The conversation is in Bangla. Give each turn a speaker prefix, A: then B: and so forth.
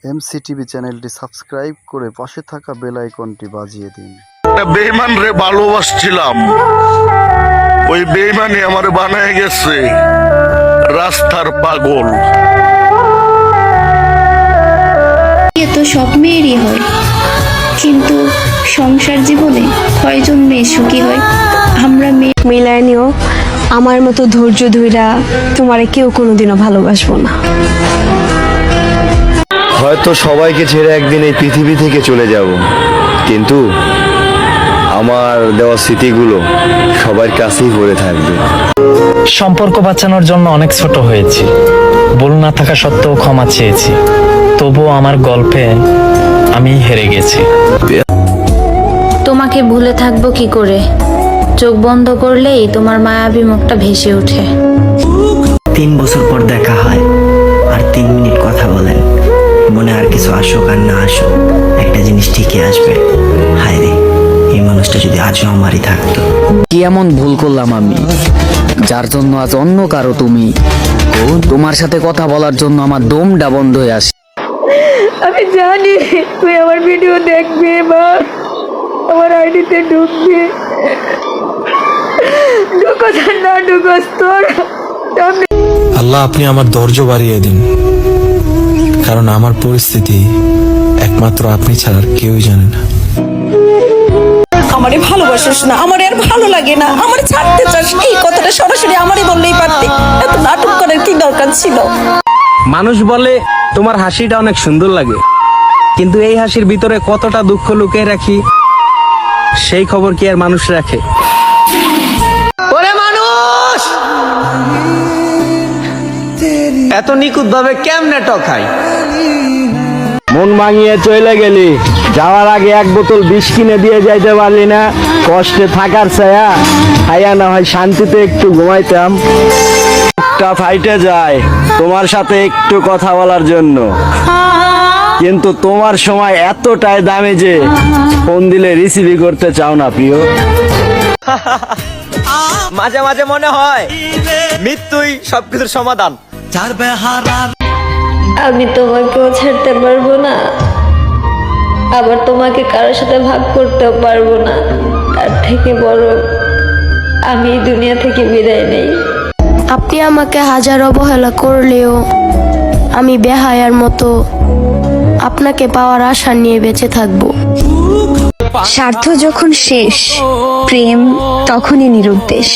A: এমসিটিভি চ্যানেলটি সাবস্ক্রাইব করে পাশে থাকা বেল আইকনটি বাজিয়ে দিন।
B: একটা বেঈমান রে ভালোবাসছিলাম, ওই বেঈমানি আমার বানায় গেছে রাস্তার পাগল।
C: বিয়ে তো সব মেয়েরই হয়, কিন্তু সংসার জীবনে কয়জন মেয়ে সুখী হয়? আমরা মেয়ে
D: মিলায় নিও, আমার মতো ধৈর্য ধইরা তোমারে কেউ কোনোদিনও ভালোবাসবো না।
E: হয়তো সবাইকে ছেড়ে একদিন এই পৃথিবী থেকে চলে যাব, কিন্তু আমার দেওয়া স্মৃতিগুলো সবার কাছেই পড়ে থাকবে।
F: সম্পর্ক বাঁচানোর জন্য অনেক ছোট হয়েছি, ভুল না থাকা সত্ত্বেও ক্ষমা চেয়েছি, তবুও আমার গল্পে আমি হেরে গেছি।
G: তোমাকে ভুলে থাকবো কি করে? চোখ বন্ধ করলেই তোমার মায়াবী মুখটা ভেসে ওঠে।
H: 3 বছর পর দেখা হয় আর 3 মিনিট কথা বলেন, মনে আর কিছু আসুক আর না আসুক, একটা জিনিস ঠিকই আসবে। হায় রে, এই মানুষটা যদি আজও আমারই থাকতো।
I: কি এমন ভুল করলাম আমি, যার জন্য আজ অন্য কারো তুমি ও তোমার সাথে কথা বলার জন্য আমার দমটা বন্ধ হয়ে আসে।
D: আমি জানি তুই আমার ভিডিও দেখবি বা আমার আইডিতে ঢুকবি, ঢুকোস আর না ঢুকোস তোর সামনে।
J: আল্লাহ, আপনি আমার ধৈর্য বাড়িয়ে দিন, কারণ আমার পরিস্থিতি একমাত্র আপনি ছাড়া আর কেউই জানে না।
D: আমারে ভালোবাসিস না, আমারে আর ভালো লাগে না, আমার ছাড়তে চাস, এই কথাটা সরাসরি আমারই বললেই পারতি। এত নাটক করার কি দরকার ছিল?
F: মানুষ বলে তোমার হাসিটা অনেক সুন্দর লাগে, কিন্তু এই হাসির ভিতরে কতটা দুঃখ লুকিয়ে রাখি সেই খবর কি আর মানুষ রাখে? ওরে মানুষ, এত নিখুঁত ভাবে কেমনে টকাই?
E: মন ভাঙিয়ে চলে গেলি, যাওয়ার আগে 1 বোতল বিষ কিনে দিয়ে যাইতে পারলি না। কষ্টে থাকার ছায়া খাইয়া না হয় শান্তিতে একটু ঘুমাইতাম। একটা ফাইটে যায় তোমার সাথে একটু কথা বলার জন্য, কিন্তু তোমার সময় এতটাই দামি যে ফোন দিলে রিসিভই করতে চাও না প্রিয়।
F: মাঝে মাঝে মনে হয় মৃত্যুই সবকিছুর সমাধান।
C: আমি তোমাকেও ছাড়তে পারবো না, আবার তোমাকে কারোর সাথে ভাগ করতেও পারবো না। তার থেকে বড় আমি এই দুনিয়া থেকে বিদায় নেই।
D: আপনি আমাকে হাজার অবহেলা করলেও আমি বেহায়ার মতো আপনাকে পাওয়ার আশা নিয়ে বেঁচে থাকবো।
K: স্বার্থ যখন শেষ, প্রেম তখনই নিরুদ্দেশ।